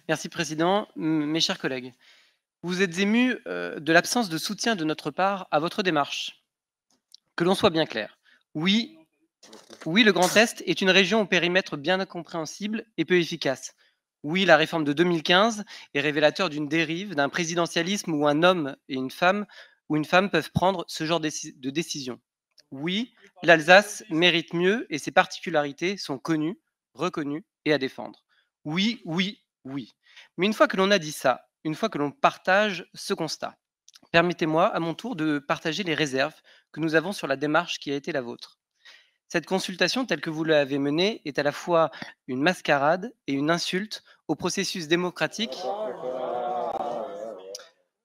Merci président. Mes chers collègues, vous êtes émus, de l'absence de soutien de notre part à votre démarche. Que l'on soit bien clair. Oui, oui, le Grand Est est une région au périmètre bien incompréhensible et peu efficace. Oui, la réforme de 2015 est révélateur d'une dérive, d'un présidentialisme où un homme et une femme ou une femme peuvent prendre ce genre de décision. Oui, l'Alsace mérite mieux et ses particularités sont connues, reconnues et à défendre. Oui, oui, oui. Mais une fois que l'on a dit ça, une fois que l'on partage ce constat, permettez-moi à mon tour de partager les réserves que nous avons sur la démarche qui a été la vôtre. Cette consultation, telle que vous l'avez menée, est à la fois une mascarade et une insulte au processus démocratique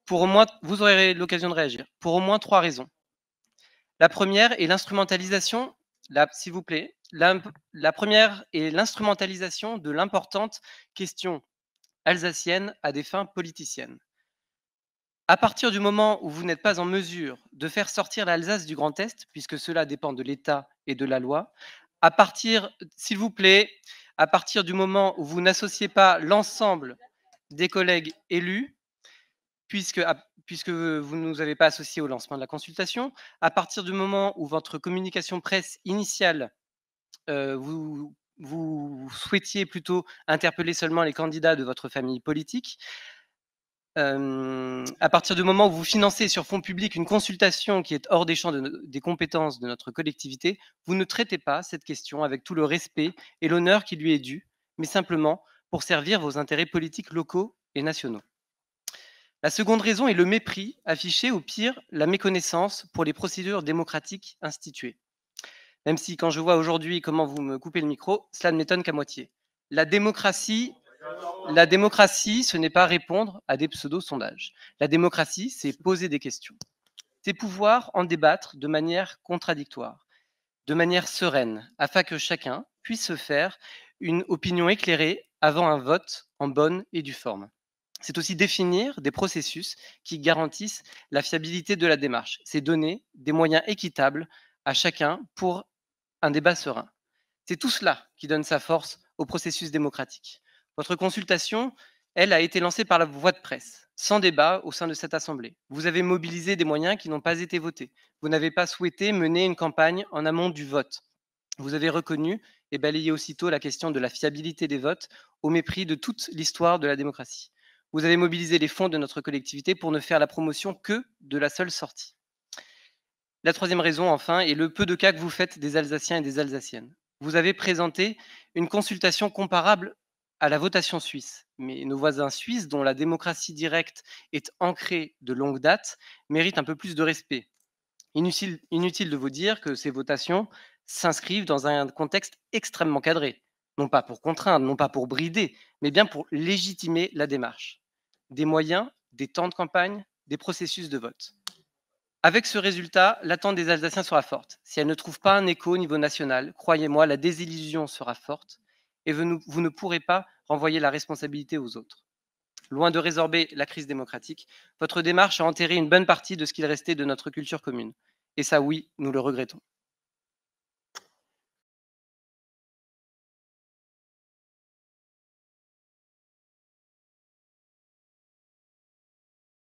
pour au moins, vous aurez l'occasion de réagir, pour au moins trois raisons. La première est l'instrumentalisation, s'il vous plaît, la première est l'instrumentalisation de l'importante question alsacienne à des fins politiciennes. À partir du moment où vous n'êtes pas en mesure de faire sortir l'Alsace du Grand Est, puisque cela dépend de l'État et de la loi, à partir, s'il vous plaît, à partir du moment où vous n'associez pas l'ensemble des collègues élus, puisque vous ne nous avez pas associés au lancement de la consultation, à partir du moment où votre communication presse initiale, vous souhaitiez plutôt interpeller seulement les candidats de votre famille politique, à partir du moment où vous financez sur fonds publics une consultation qui est hors des champs des compétences de notre collectivité, vous ne traitez pas cette question avec tout le respect et l'honneur qui lui est dû, mais simplement pour servir vos intérêts politiques locaux et nationaux. La seconde raison est le mépris affiché, au pire, la méconnaissance pour les procédures démocratiques instituées. Même si quand je vois aujourd'hui comment vous me coupez le micro, cela ne m'étonne qu'à moitié. La démocratie, la démocratie, ce n'est pas répondre à des pseudo-sondages. La démocratie, c'est poser des questions. C'est pouvoir en débattre de manière contradictoire, de manière sereine, afin que chacun puisse se faire une opinion éclairée avant un vote en bonne et due forme. C'est aussi définir des processus qui garantissent la fiabilité de la démarche. C'est donner des moyens équitables à chacun pour un débat serein. C'est tout cela qui donne sa force au processus démocratique. Votre consultation, elle, a été lancée par la voie de presse, sans débat au sein de cette Assemblée. Vous avez mobilisé des moyens qui n'ont pas été votés. Vous n'avez pas souhaité mener une campagne en amont du vote. Vous avez reconnu et balayé aussitôt la question de la fiabilité des votes au mépris de toute l'histoire de la démocratie. Vous avez mobilisé les fonds de notre collectivité pour ne faire la promotion que de la seule sortie. La troisième raison, enfin, est le peu de cas que vous faites des Alsaciens et des Alsaciennes. Vous avez présenté une consultation comparable à la votation suisse, mais nos voisins suisses, dont la démocratie directe est ancrée de longue date, méritent un peu plus de respect. Inutile de vous dire que ces votations s'inscrivent dans un contexte extrêmement cadré, non pas pour contraindre, non pas pour brider, mais bien pour légitimer la démarche. Des moyens, des temps de campagne, des processus de vote. Avec ce résultat, l'attente des Alsaciens sera forte. Si elle ne trouve pas un écho au niveau national, croyez-moi, la désillusion sera forte et vous ne pourrez pas renvoyer la responsabilité aux autres. Loin de résorber la crise démocratique, votre démarche a enterré une bonne partie de ce qu'il restait de notre culture commune. Et ça, oui, nous le regrettons.